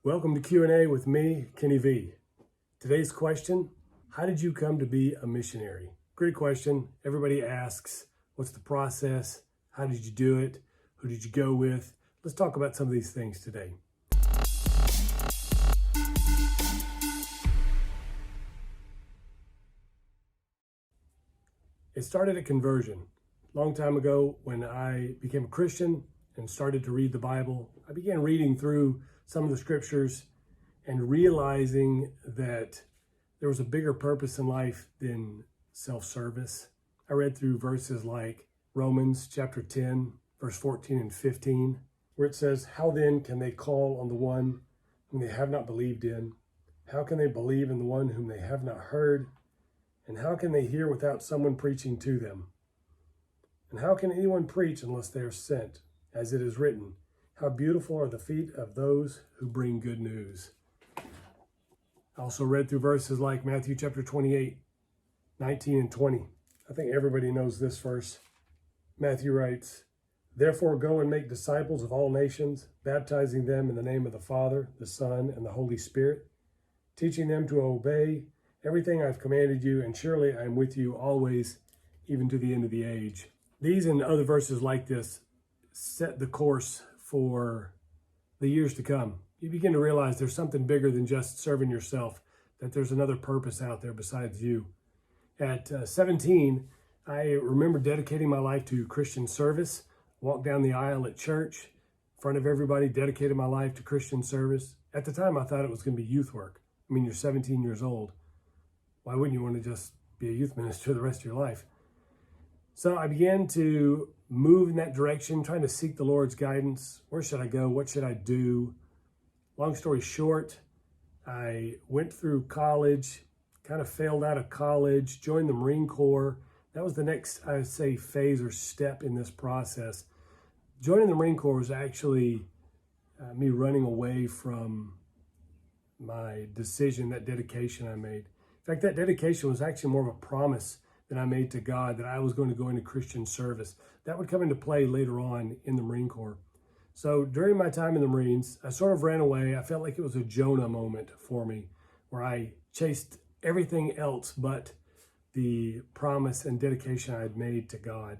Welcome to Q&A with me, Kenny V. Today's question, how did you come to be a missionary? Great question. Everybody asks, what's the process? How did you do it? Who did you go with? Let's talk about some of these things today. It started at conversion. A long time ago when I became a Christian and started to read the Bible, I began reading through some of the scriptures and realizing that there was a bigger purpose in life than self-service. I read through verses like Romans chapter 10, verse 14 and 15, where it says, "How then can they call on the one whom they have not believed in? How can they believe in the one whom they have not heard? And how can they hear without someone preaching to them? And how can anyone preach unless they are sent? As it is written, how beautiful are the feet of those who bring good news." I also read through verses like Matthew chapter 28, 19 and 20. I think everybody knows this verse. Matthew writes, "Therefore go and make disciples of all nations, baptizing them in the name of the Father, the Son, and the Holy Spirit, teaching them to obey everything I've commanded you, and surely I am with you always, even to the end of the age." These and other verses like this set the course for the years to come. You begin to realize there's something bigger than just serving yourself, that there's another purpose out there besides you. At 17, I remember dedicating my life to Christian service, walked down the aisle at church, in front of everybody, dedicated my life to Christian service. At the time, I thought it was going to be youth work. I mean, you're 17 years old. Why wouldn't you want to just be a youth minister the rest of your life? So I began to move in that direction, trying to seek the Lord's guidance. Where should I go? What should I do? Long story short, I went through college, kind of failed out of college, joined the Marine Corps. That was the next, I would say, phase or step in this process. Joining the Marine Corps was actually me running away from my decision, that dedication I made. In fact, that dedication was actually more of a promise that I made to God that I was going to go into Christian service. That would come into play later on in the Marine Corps. So during my time in the Marines, I sort of ran away. I felt like it was a Jonah moment for me, where I chased everything else but the promise and dedication I had made to God.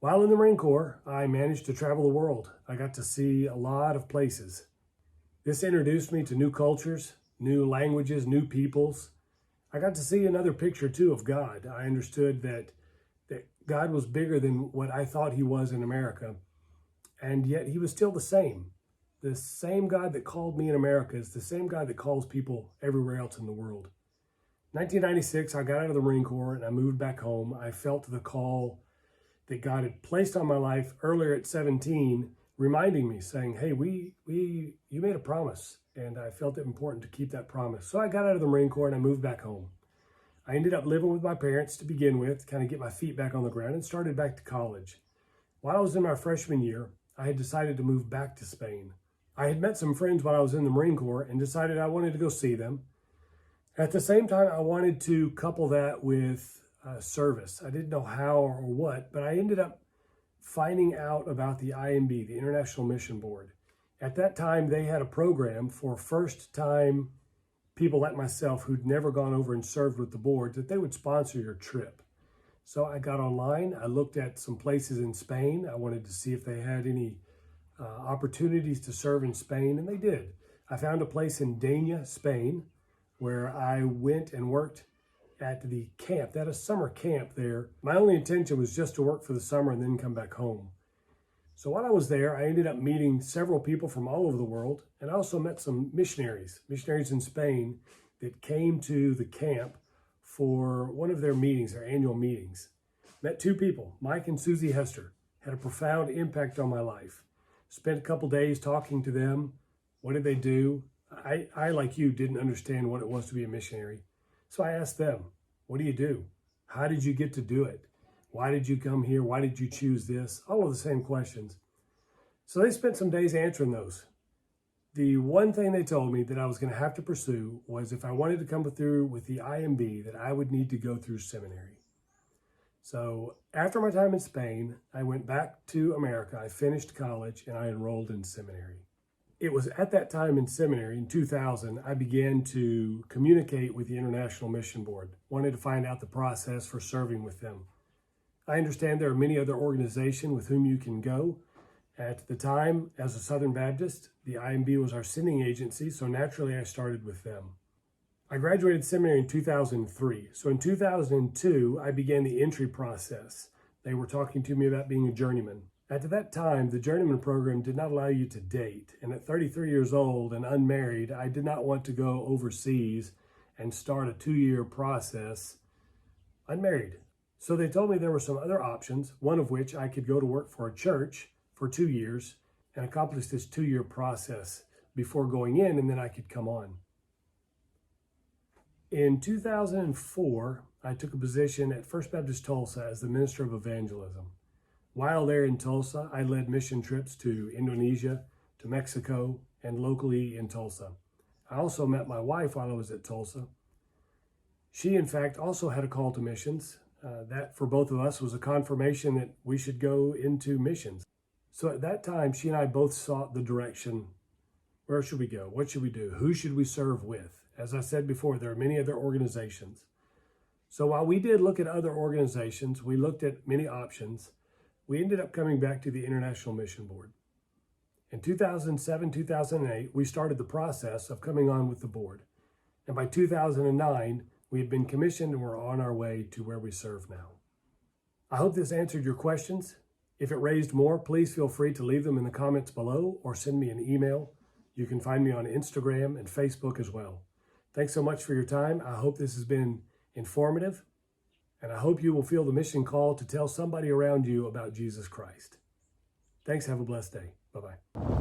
While in the Marine Corps, I managed to travel the world. I got to see a lot of places. This introduced me to new cultures, new languages, new peoples. I got to see another picture too of God. I understood that God was bigger than what I thought he was in America. And yet he was still the same. The same God that called me in America is the same God that calls people everywhere else in the world. 1996, I got out of the Marine Corps and I moved back home. I felt the call that God had placed on my life earlier at 17, reminding me, saying, "Hey, you made a promise." And I felt it important to keep that promise. So I got out of the Marine Corps and I moved back home. I ended up living with my parents to begin with, kind of get my feet back on the ground, and started back to college. While I was in my freshman year, I had decided to move back to Spain. I had met some friends while I was in the Marine Corps and decided I wanted to go see them. At the same time, I wanted to couple that with service. I didn't know how or what, but I ended up finding out about the IMB, the International Mission Board. At that time, they had a program for first-time people like myself who'd never gone over and served with the board, that they would sponsor your trip. So I got online, I looked at some places in Spain. I wanted to see if they had any opportunities to serve in Spain, and they did. I found a place in Denia, Spain, where I went and worked at the camp. They had a summer camp there. My only intention was just to work for the summer and then come back home. So while I was there, I ended up meeting several people from all over the world, and I also met some missionaries in Spain that came to the camp for one of their meetings, their annual meetings. Met two people, Mike and Susie Hester, had a profound impact on my life. Spent a couple days talking to them. What did they do? I, like you, didn't understand what it was to be a missionary. So I asked them, what do you do? How did you get to do it? Why did you come here? Why did you choose this? All of the same questions. So they spent some days answering those. The one thing they told me that I was going to have to pursue was if I wanted to come through with the IMB, that I would need to go through seminary. So after my time in Spain, I went back to America. I finished college and I enrolled in seminary. It was at that time in seminary in 2000, I began to communicate with the International Mission Board, wanted to find out the process for serving with them. I understand there are many other organizations with whom you can go. At the time, as a Southern Baptist, the IMB was our sending agency, so naturally I started with them. I graduated seminary in 2003, so in 2002, I began the entry process. They were talking to me about being a journeyman. At that time, the journeyman program did not allow you to date, and at 33 years old and unmarried, I did not want to go overseas and start a 2-year process unmarried. So they told me there were some other options, one of which I could go to work for a church for 2 years and accomplish this 2-year process before going in, and then I could come on. In 2004, I took a position at First Baptist Tulsa as the Minister of Evangelism. While there in Tulsa, I led mission trips to Indonesia, to Mexico, and locally in Tulsa. I also met my wife while I was at Tulsa. She, in fact, also had a call to missions. That, for both of us, was a confirmation that we should go into missions. So at that time, she and I both sought the direction, where should we go? What should we do? Who should we serve with? As I said before, there are many other organizations. So while we did look at other organizations, we looked at many options, we ended up coming back to the International Mission Board. In 2007, 2008, we started the process of coming on with the board. And by 2009, we had been commissioned and were on our way to where we serve now. I hope this answered your questions. If it raised more, please feel free to leave them in the comments below or send me an email. You can find me on Instagram and Facebook as well. Thanks so much for your time. I hope this has been informative, and I hope you will feel the mission call to tell somebody around you about Jesus Christ. Thanks. Have a blessed day. Bye-bye.